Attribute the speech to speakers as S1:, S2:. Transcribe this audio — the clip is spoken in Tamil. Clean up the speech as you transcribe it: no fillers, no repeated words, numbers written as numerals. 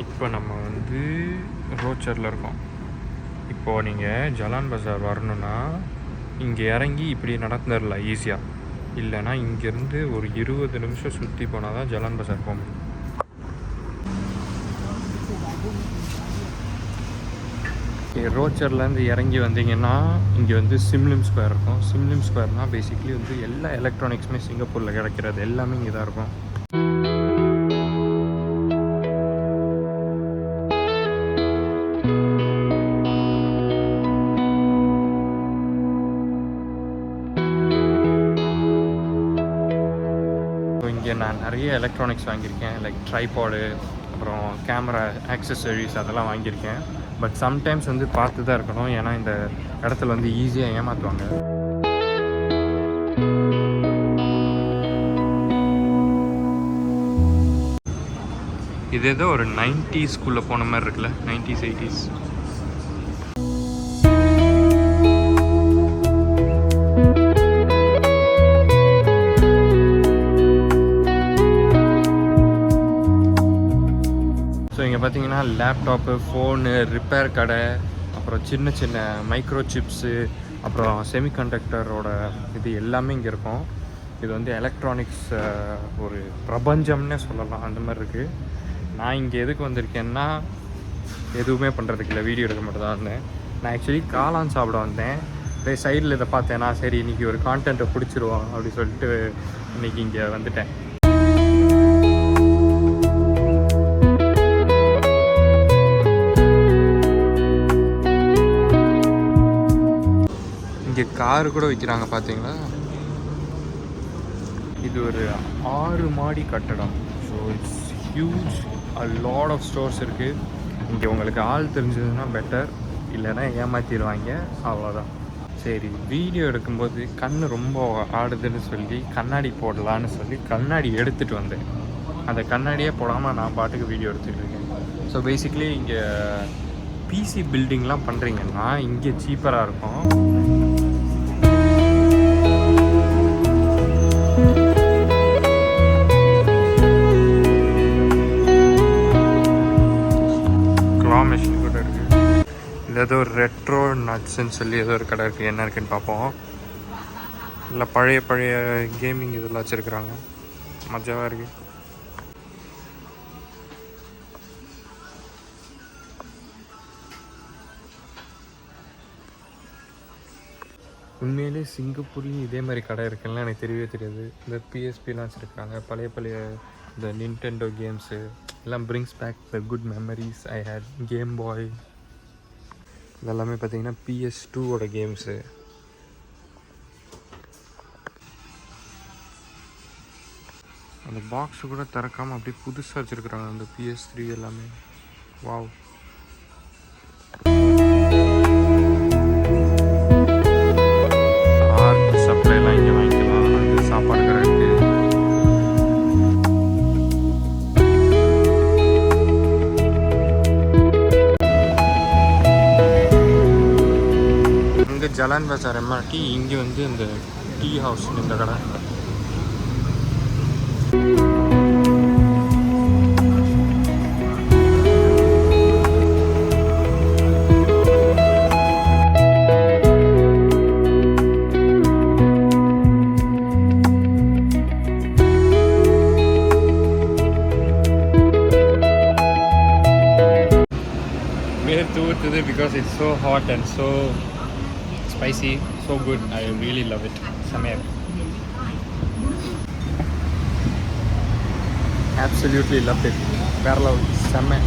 S1: இப்போ நம்ம வந்து ரோச்சரில் இருக்கோம். இப்போது நீங்கள் ஜலான் பஜார் வரணுன்னா இங்கே இறங்கி இப்படி நடந்துடலாம் ஈஸியாக. இல்லைன்னா இங்கேருந்து ஒரு 20 நிமிஷம் சுற்றி போனால் தான் ஜலான் பஜார் போக முடியும். ரோச்சர்லேருந்து இறங்கி வந்தீங்கன்னா இங்கே வந்து சிம்லிம் ஸ்கொயர் இருக்கும். சிம்லிம் ஸ்கொயர்னால் பேசிக்லி வந்து எல்லா எலக்ட்ரானிக்ஸுமே சிங்கப்பூரில் கிடைக்கிறது எல்லாமே இங்கே தான் இருக்கும். இங்கே நான் நிறைய எலக்ட்ரானிக்ஸ் வாங்கியிருக்கேன், லைக் ட்ரைபாடு, அப்புறம் கேமரா ஆக்சசரிஸ் அதெல்லாம் வாங்கியிருக்கேன். பட் சம்டைம்ஸ் வந்து பார்த்து தான் இருக்கணும், ஏன்னா இந்த இடத்துல வந்து ஈஸியாக ஏமாற்றுவாங்க. இது ஏதோ ஒரு 90s போன மாதிரி இருக்குல்ல, 90s 80s. ஸோ இங்கே பார்த்தீங்கன்னா லேப்டாப்பு, ஃபோனு, ரிப்பேர் கடை, அப்புறம் சின்ன சின்ன மைக்ரோ சிப்ஸு, அப்புறம் செமிகண்டக்டரோட இது எல்லாமே இங்கே இருக்கும். இது வந்து எலக்ட்ரானிக்ஸ் ஒரு பிரபஞ்சம்னே சொல்லலாம், அந்த மாதிரி இருக்குது. நான் இங்கே எதுக்கு வந்திருக்கேன்னா எதுவுமே பண்ணுறதுக்கு இல்லை, வீடியோ எடுக்க மட்டும் தான் வந்தேன். நான் ஆக்சுவலி காளான் சாப்பிட வந்தேன். அப்படியே சைடில் இதை பார்த்தேன்னா சரி இன்றைக்கி ஒரு கான்டென்ட்டை பிடிச்சிருவோம் அப்படி சொல்லிட்டு இன்றைக்கி இங்கே வந்துட்டேன். இங்கே காரு கூட விற்கிறாங்க பார்த்தீங்களா. இது ஒரு 6 மாடி கட்டடம். So it's huge, a lot of stores இருக்குது. இங்கே உங்களுக்கு ஆள் தெரிஞ்சதுன்னா பெட்டர், இல்லைன்னா ஏமாற்றிடுவாங்க, அவ்வளோதான். சரி, வீடியோ எடுக்கும்போது கண் ரொம்ப ஆடுதுன்னு சொல்லி கண்ணாடி போடலான்னு சொல்லி கண்ணாடி எடுத்துகிட்டு வந்தேன். அந்த கண்ணாடியே போடாமல் நான் பாட்டுக்கு வீடியோ எடுத்துகிட்டு இருக்கேன். ஸோ பேசிக்லி இங்கே பிசி பில்டிங்லாம் பண்ணுறீங்கன்னா இங்கே சீப்பராக இருக்கும். மிஷின் கூட இருக்குது. இது ஏதோ ஒரு ரெட்ரோ நட்ஸ்ன்னு சொல்லி ஏதோ ஒரு கடை இருக்குது, என்ன இருக்குன்னு பார்ப்போம். இல்லை பழைய பழைய கேமிங் இதெல்லாம் வச்சுருக்குறாங்க, மஜாவாக இருக்குது. உண்மையிலே சிங்கப்பூர்லேயும் இதே மாதிரி கடை இருக்குன்னா எனக்கு தெரியவே தெரியாது. இந்த பிஎஸ்பிலாம் வச்சுருக்காங்க, பழைய பழைய இந்த நிண்டெண்டோ கேம்ஸு எல்லாம் brings back the good memories I had. Game boy இதெல்லாமே பார்த்தீங்கன்னா PS2 கேம்ஸு. அந்த பாக்ஸு கூட திறக்காமல் அப்படியே புதுசாக வச்சுருக்குறாங்க அந்த PS3 எல்லாமே. வாவ். ஆர்ட் சப்ளைலாம் இங்கே வாங்கிக்கலாம். அந்த சாப்பாடு கடை இருக்குது. ஜலான் பஜார் MRT, இங்கே வந்து இந்த டீ ஹவுஸ் இந்த கடை. வேர்த்து ஊற்றுது because it's so hot and so spicy, so good. I really love it. செமையா இருக்கு. Absolutely loved it. வேற லெவல். செம்ம.